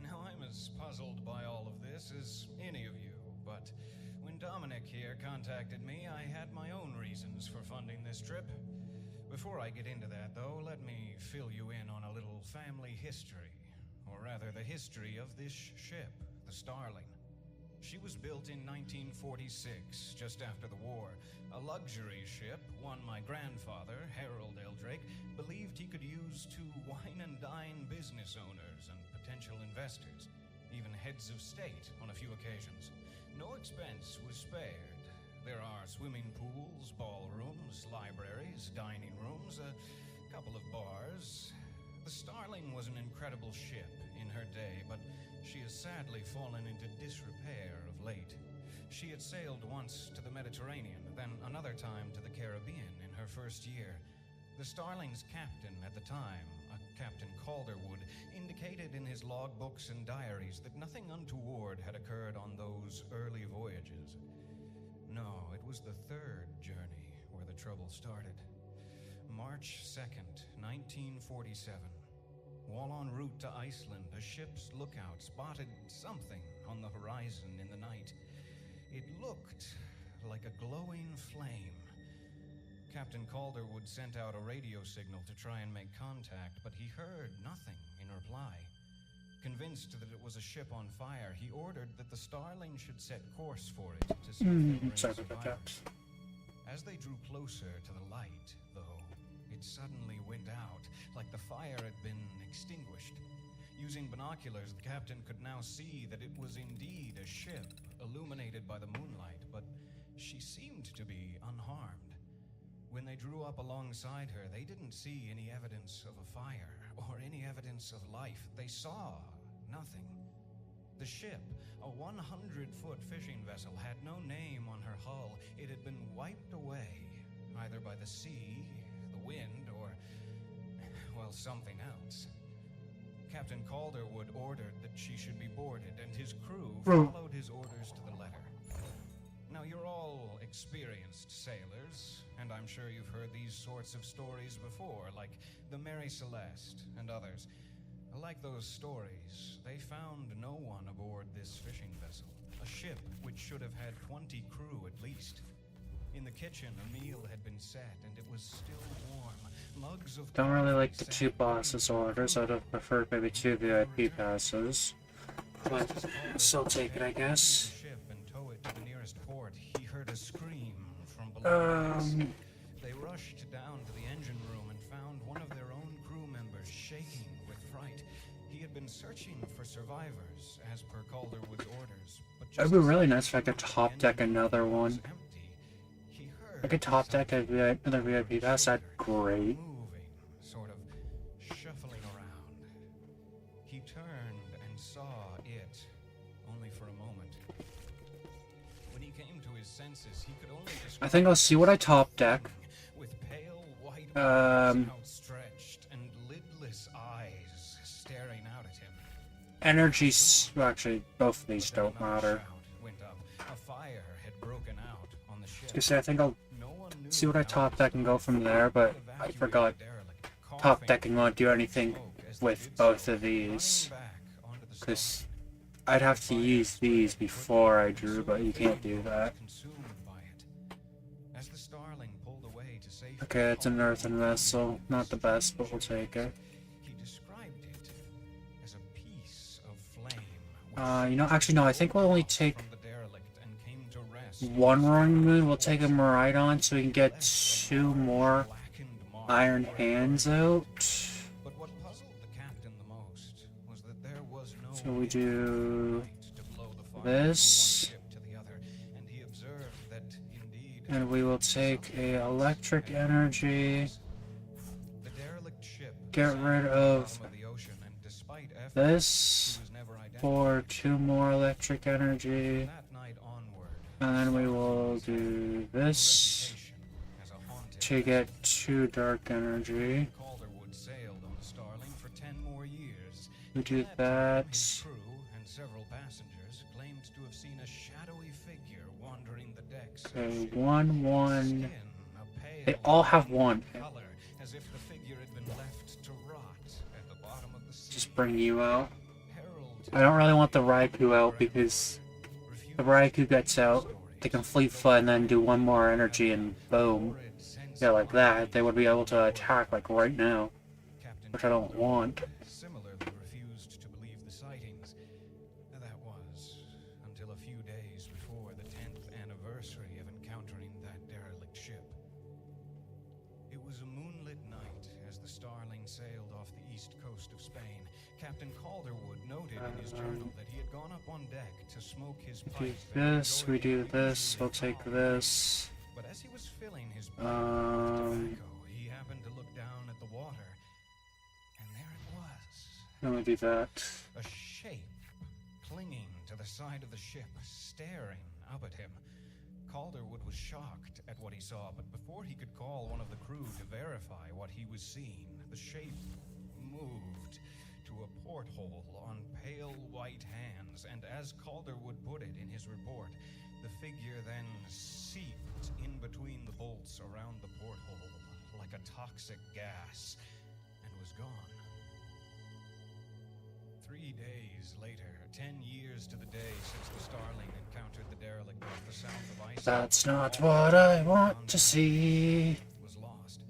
Now, I'm as puzzled by all of this as any of you, but when Dominic here contacted me, I had my own reasons for funding this trip. Before I get into that, though, let me fill you in on a little family history, or rather the history of this ship, the Starling. She was built in 1946, just after the war. A luxury ship, one my grandfather, Harold Eldrake, believed he could use to wine and dine business owners and potential investors, even heads of state on a few occasions. No expense was spared, There are swimming pools, ballrooms, libraries, dining rooms, a couple of bars. The Starling was an incredible ship in her day, but she has sadly fallen into disrepair of late. She had sailed once to the Mediterranean, then another time to the Caribbean in her first year. The Starling's captain at the time, a Captain Calderwood, indicated in his logbooks and diaries that nothing untoward had occurred on those early voyages. No, it was the third journey where the trouble started. March 2nd, 1947. While en route to Iceland, a ship's lookout spotted something on the horizon in the night. It looked like a glowing flame. Captain Calderwood sent out a radio signal to try and make contact, but he heard nothing in reply. Convinced that it was a ship on fire, he ordered that the Starling should set course for it to see if there were any survivors. As they drew closer to the light, though, it suddenly went out, like the fire had been extinguished. Using binoculars, the captain could now see that it was indeed a ship, illuminated by the moonlight, but she seemed to be unharmed. When they drew up alongside her, they didn't see any evidence of a fire or any evidence of life. They saw nothing. The ship, a 100-foot fishing vessel, had no name on her hull. It had been wiped away, either by the sea, the wind, or, well, something else. Captain Calderwood ordered that she should be boarded, and his crew followed his orders to the letter. Now, you're all experienced sailors, and I'm sure you've heard these sorts of stories before, like the Mary Celeste and others. Like those stories, they found no one aboard this fishing vessel, a ship which should have had 20 crew at least. In the kitchen, a meal had been set, and it was still warm. Mugs of Don't really like the 2 bosses orders. I'd have preferred maybe 2 VIP passes. But still take it, I guess. He heard a scream from below. They rushed down to the engine room and found one of their own crew members shaking with fright. He had been searching for survivors, as per Calderwood's orders. But It'd be really nice if I could top deck another one. If I could top deck another VIP pass, that'd be great. Moving, sort of shuffling around. He turned and saw it, only for a moment. When he came to his senses, he could only I think I'll see what I top deck. with pale white eyes outstretched and lidless eyes staring out at him. Energies, well, actually, both of these don't matter. Went up. A fire had broken out on the ship. Because I think I'll see what I top deck and go from there, but I forgot top decking won't do anything with both of these. Because I'd have to use these before I drew, but you can't do that. Okay, it's an earthen vessel. Not the best, but we'll take it. You know, actually no, I think we'll only take one roaring moon. We'll take a Maridon so we can get 2 more iron hands out. So we do this. And we will take a electric energy. Get rid of this for 2 more electric energy. And then we will do this to get 2 dark energy. We do that. Okay, 1, 1. They all have 1. Just bring you out. I don't really want the Raikou out because if the Raikou gets out, they can fleet foot and then do 1 more energy and boom. Yeah, like that. They would be able to attack like right now, which I don't want. It was a moonlit night as the Starling sailed off the east coast of Spain. Captain Calderwood noted in his journal that he had gone up on deck to smoke his Do pipe. this, we do this, we'll take this. But as he was filling his pipe with tobacco, he happened to look down at the water, and there it was. Let me do that. A shape clinging to the side of the ship, staring up at him. Calderwood was shocked at what he saw, but before he could call one of the crew to verify what he was seeing, the shape moved to a porthole on pale white hands, and as Calderwood put it in his report, the figure then seeped in between the bolts around the porthole like a toxic gas and was gone. 3 days later, 10 years to the day since the Starling encountered the derelict off the south of Iceland. That's not what I want to see. Was lost.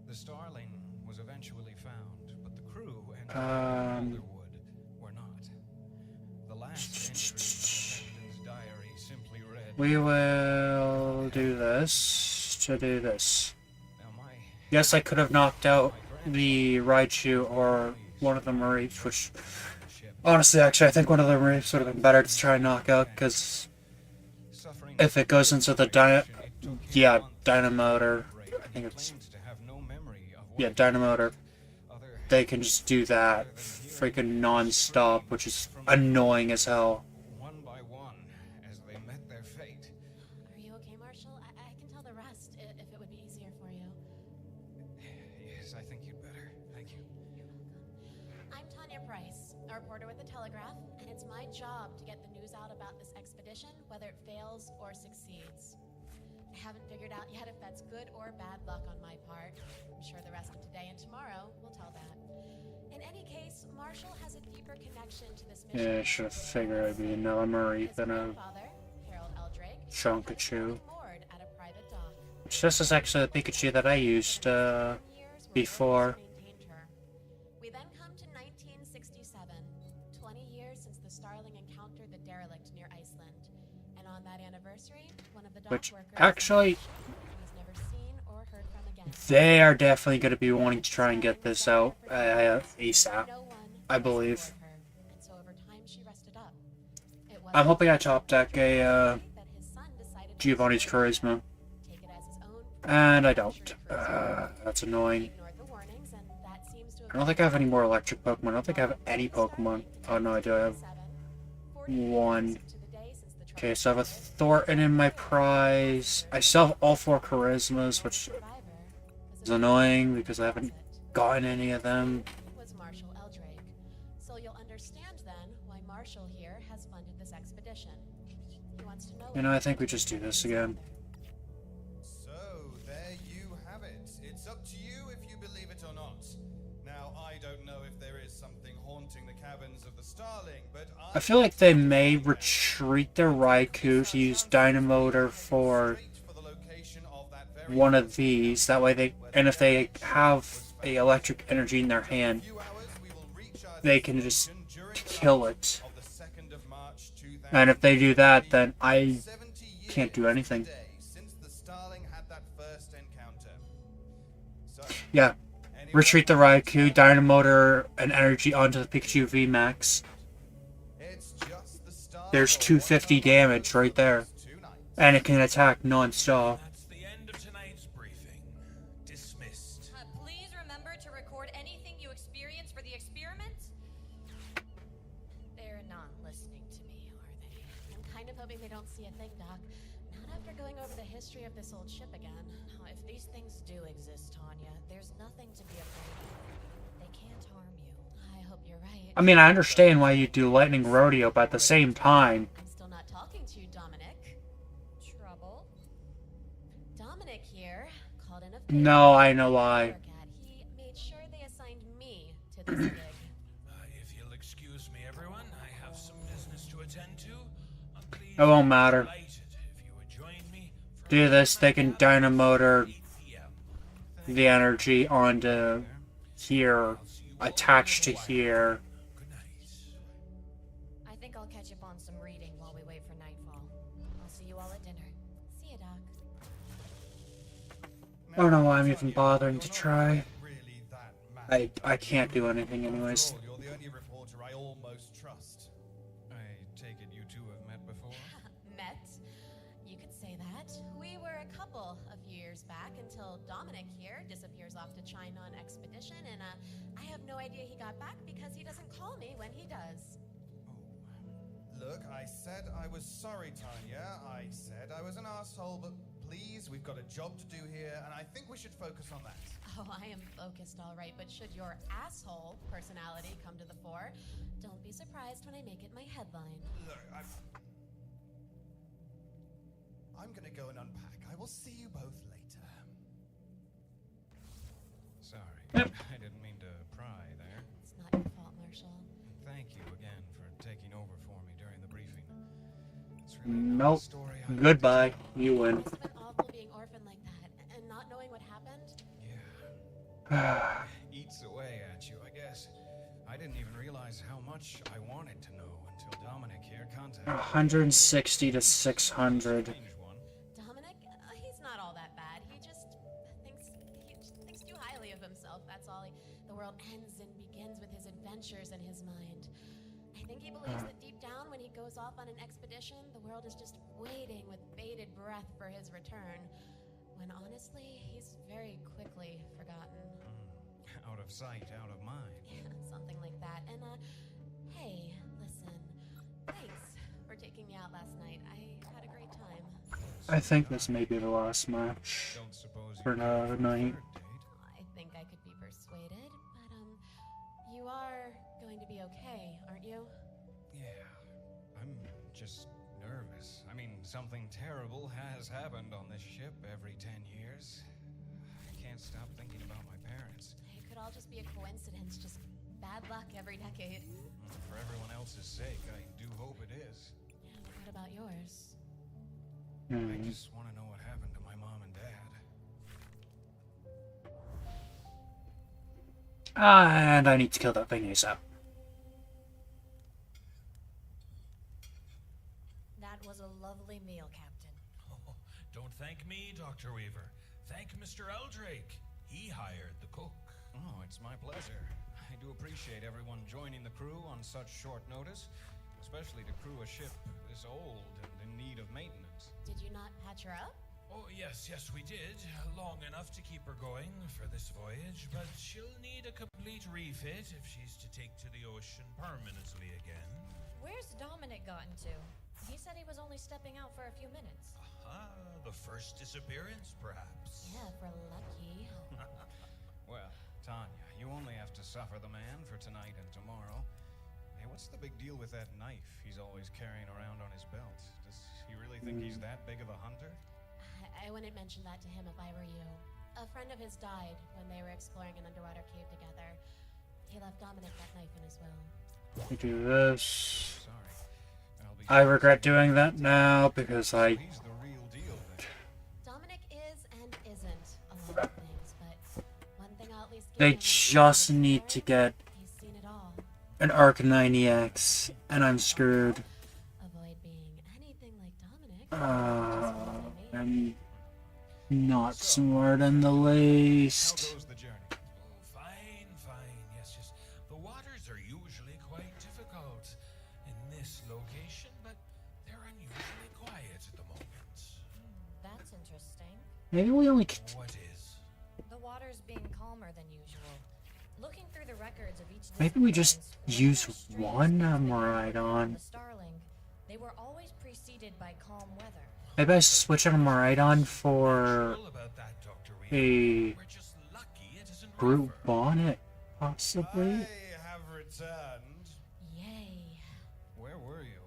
The Starling was eventually found, but the crew and Calderwood were not. The last entry in the captain's diary simply read, We will do this to do this. Now Yes, I could have knocked out the Raichu or one of the Mareeps, which honestly, actually, I think one of the Mareeps would have been better to try and knock out, because if it goes into the Dynamotor, I think it's, Dynamotor, they can just do that freaking non-stop, which is annoying as hell. one by one as they met their fate. Are you okay, Marshall? I can tell the rest if it would be easier for you. Yes, I think you'd better. Thank you. You're welcome. I'm Tanya Price, a reporter with the Telegraph, and it's my job to get the news out about this expedition, whether it fails or succeeds. I haven't figured out yet if that's good or bad luck on my part. I'm sure the rest of today and tomorrow will tell that. In any case, Marshall has a deeper connection to this mission. Yeah, I should have figured it'd be another Mareep than a Shonkachu. Which this is actually the Pikachu that I used before. We then come to 1967, 20 years since the Starling encountered the derelict near Iceland. And on that anniversary, one of the dock Which, workers actually, was never seen or heard from again. they are definitely going to be wanting to try and get this out ASAP, I believe. And so over time she rested up. It I'm wasn't hoping I top deck a that his son decided to Giovanni's Charisma, take it as his own. and I don't. That's annoying. Ignored the warnings, and that seems to have I don't think I have any more electric Pokemon. I don't think I have any Pokemon. Oh no, I do. I have one. Okay, so I have a Thornton in my prize. I still have all 4 Charismas, which is annoying because I haven't gotten any of them. was Marshall Eldrake. So you'll understand then why Marshall here has funded this expedition. He wants to know. You know, I think we just do this again. So, there you have it. It's up to you if you believe it or not. Now, I don't know if there is something haunting the cabins of the Starling, but I feel like they may retreat their Raikou to use Dynamotor for one of these. That way they, and if they have a electric energy in their hand, they can just kill it. And if they do that, then I can't do anything. Yeah. Retreat the Raikou, Dynamotor, and energy onto the Pikachu VMAX. There's 250 damage right there. And it can attack non-stop. That's the end of tonight's briefing. Dismissed. Please remember to record anything you experience for the experiment. They're not listening to me, are they? I'm kind of hoping they don't see a thing, Doc. Not after going over the history of this old ship again. Now, if these things do exist, Tanya, there's nothing to be afraid of. They can't harm you. I hope you're right. I mean, I understand why you do Lightning Rodeo, but at the same time... I'm still not talking to you, Dominic. Trouble? Dominic here called in a No, I know why. He made sure they assigned me to this gig. If you'll excuse me, everyone, I have some business to attend to. I'm pleased It won't matter. delighted if you would join me for Do this, they can Dynamotor the energy onto here, attached to here. good night. I think I'll catch up on some reading while we wait for nightfall. I'll see you all at dinner. See you, Doc. I don't know why I'm even bothering to try. I can't do anything anyways. You're the only reporter I almost trust. I take it you two have met before? Met? You could say that. We were a couple a few years back until Dominic here disappears off to China on expedition, and I have no idea he got back because he doesn't call me when he does. Look, I said I was sorry, Tanya. I said I was an asshole, but please, we've got a job to do here, and I think we should focus on that. Oh, I am focused, all right, but should your asshole personality come to the fore, don't be surprised when I make it my headline. Look, I'm gonna go and unpack. I will see you both later. Sorry. Yep. I didn't mean to pry there. It's not your fault, Marshall. Thank you again for taking over for me during the briefing. It's really not Nope. the story I Goodbye. You win. Must have been awful being orphaned like that and not knowing what happened. Yeah. Eats away at you, I guess. I didn't even realize how much I wanted to know until Dominic here contacted me. 160 to 600. Strange one. Dominic, he's not all that bad. He just thinks too highly of himself. That's all. The world ends and begins with his adventures in his mind. I think he believes that deep down, when he goes off on an expedition, the world is just waiting with bated breath for his return. When honestly, he's very quickly forgotten. Out of sight, out of mind. Yeah, something like that. And hey, listen. Thanks for taking me out last night. I had a great time. I think this may be the last match Don't suppose for you another night. I think I could be persuaded, but you are going to be okay, aren't you? Yeah, I'm just nervous. I mean, something terrible has happened on this ship every 10 years. I can't stop thinking about my parents. It could all just be a coincidence, just bad luck every decade. For everyone else's sake, I do hope it is. Yeah, but what about yours? I just want to know what happened to my mom and dad. And I need to kill that thing ASAP. That was a lovely meal, Captain. Oh, don't thank me, Dr. Weaver. Thank Mr. Eldrake. He hired the cook. Oh, it's my pleasure. I do appreciate everyone joining the crew on such short notice, especially to crew a ship this old and in need of maintenance. Did you not patch her up? Oh, yes, we did. Long enough to keep her going for this voyage, but she'll need a complete refit if she's to take to the ocean permanently again. Where's Dominic gotten to? He said he was only stepping out for a few minutes. The first disappearance, perhaps. Yeah, if we're lucky. Well, Tanya, you only have to suffer the man for tonight and tomorrow. Hey, what's the big deal with that knife he's always carrying around on his belt? Does he really think he's that big of a hunter? I wouldn't mention that to him if I were you. A friend of his died when they were exploring an underwater cave together. He left Dominic that knife in his will. We do this. Sorry. I'll be I regret doing that now because I. He's the real deal then. Dominic is and isn't a lot of things, but one thing I'll at least give They him is just that need to get he's seen it all. an Arcanine EX, and I'm screwed. Avoid being anything like Dominic. I'm not smart in the least. How goes the journey? Oh, fine. Yes. The waters are usually quite difficult in this location, but they're unusually quiet at the moment. That's interesting. Maybe we only. What is? The water's being calmer than usual. Looking through the records of each Maybe we just disappearance, use whenever streams one connected Maridon. the Starling, they were always preceded by calm weather. Maybe I should switch on a Maridon for All about that, Dr. a Weaver. We're just lucky it isn't Brute rougher. Bonnet, possibly. I have returned. Yay. Where were you?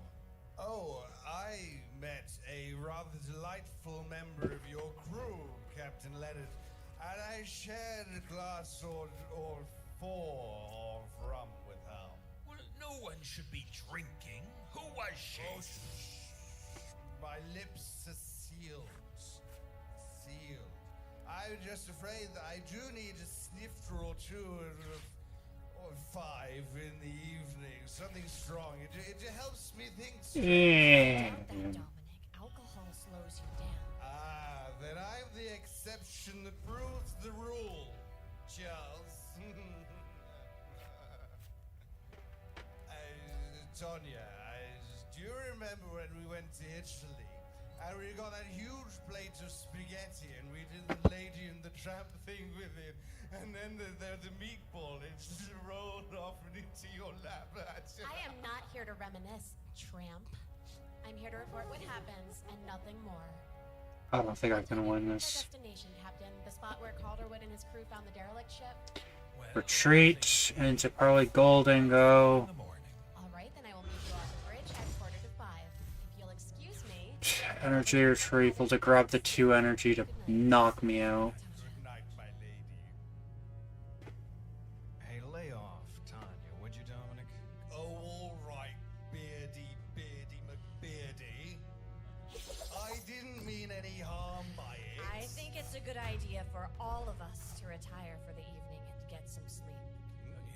Oh, I met a rather delightful member of your crew, Captain Leonard, and I shared a glass or four of rum with her. Well, no one should be drinking. Who was she? Oh, my lips are sealed. I'm just afraid that I do need a snifter or two or five in the evening. Something strong. It helps me think. Yeah. Doubt that, Dominic. Alcohol slows you down. Ah, then I'm the exception. exception that proves the rule, Charles. Tonya, do you remember when we went to Italy and we got that huge plate of spaghetti and we did the Lady and the Tramp thing with it, and then the meatball, it just rolled off and into your lap? I am not here to reminisce, tramp. I'm here to report what happens and nothing more. I don't think I can win this. Destination, Captain. The spot where Calderwood and his crew found the derelict ship. Retreat into probably Golden Go. All right, then I will meet you on the bridge at 4:45. If you'll excuse me. Energy retrieval to grab the 2 energy to knock me out. Good night, my lady. Hey, lay off, Tanya, would you, Dominic? Oh, all right, Beardy McBeardy. I didn't mean any harm by it. I think it's a good idea for all of us to retire for the evening and get some sleep.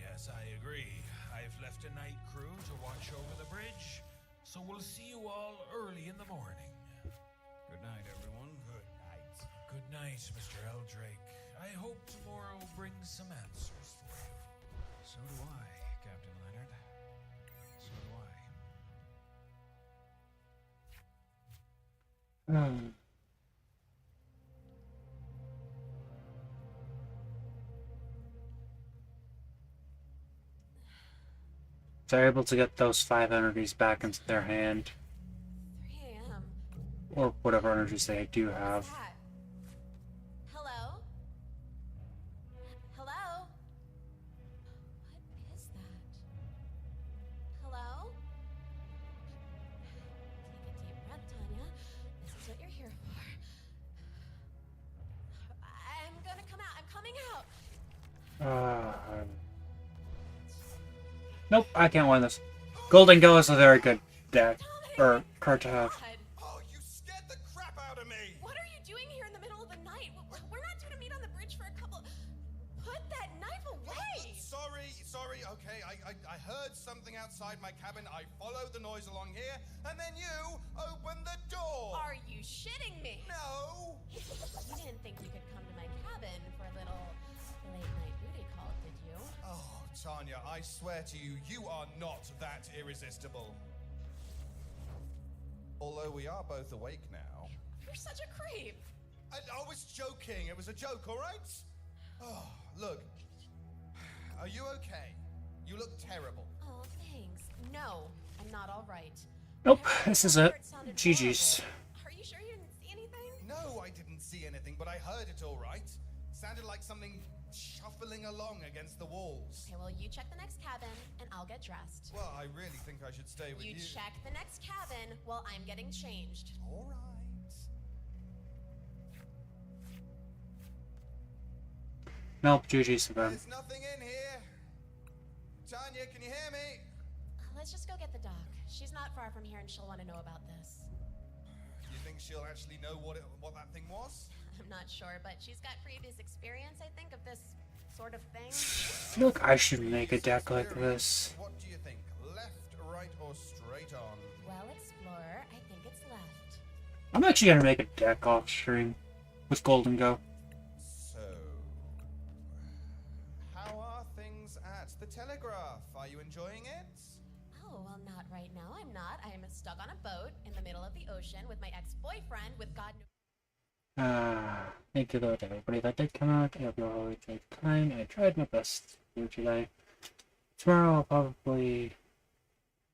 Yes, I agree. I've left a night crew to watch over the bridge, so we'll see you all early in the morning. Good night, everyone. Good night. Good night, Mr. Eldrake. I hope tomorrow brings some answers for you. So do I, Captain Leonard. So do I. They're able to get those 5 energies back into their hand. 3 a.m. Or whatever energies they do have. What's that? Hello? Hello? What is that? Hello? Take a deep breath, Tanya. This is what you're here for. I'm gonna come out. I'm coming out. Nope, I can't win this. Golden Go is a very good deck, or card to have. God. Oh, you scared the crap out of me! What are you doing here in the middle of the night? We're not due to meet on the bridge for a couple. Put that knife away! Sorry, okay. I heard something outside my cabin. I followed the noise along here, and then you opened the door! Are you shitting me? No! You didn't think you could come to my cabin for a little late night booty call, did you? Oh, Tanya, I swear to you, you are not that irresistible. Although we are both awake now. You're such a creep. I was joking. It was a joke, all right? Oh, look. Are you okay? You look terrible. Oh, thanks. No, I'm not all right. Nope, this is it. It sounded GG's. horrible. Are you sure you didn't see anything? No, I didn't see anything, but I heard it all right. Sounded like something shuffling along against the walls. Okay, well, you check the next cabin, and I'll get dressed. Well, I really think I should stay with you. You check the next cabin while I'm getting changed. All right. Nope, GG's for them. There's nothing in here. Tanya, can you hear me? Let's just go get the doc. She's not far from here, and she'll want to know about this. You think she'll actually know what that thing was? I'm not sure, but she's got previous experience, I think, of this sort of thing. I feel like I should make a deck like this. What do you think? Left, right, or straight on? Well, Explorer, I think it's left. I'm actually gonna make a deck off stream with Golden Go. So, how are things at the Telegraph? Are you enjoying it? Oh, well, not right now. I'm not. I'm stuck on a boat in the middle of the ocean with my ex-boyfriend with God knows. Thank you though to everybody that did come out. I hope you all take time. I tried my best to do today. Tomorrow I'll probably,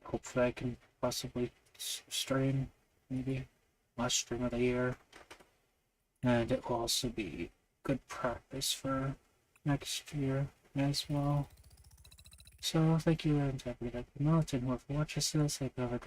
hopefully I can possibly stream, maybe, last stream of the year. And it will also be good practice for next year as well. So thank you and to everybody that came out and whoever watches this. I hope you have a good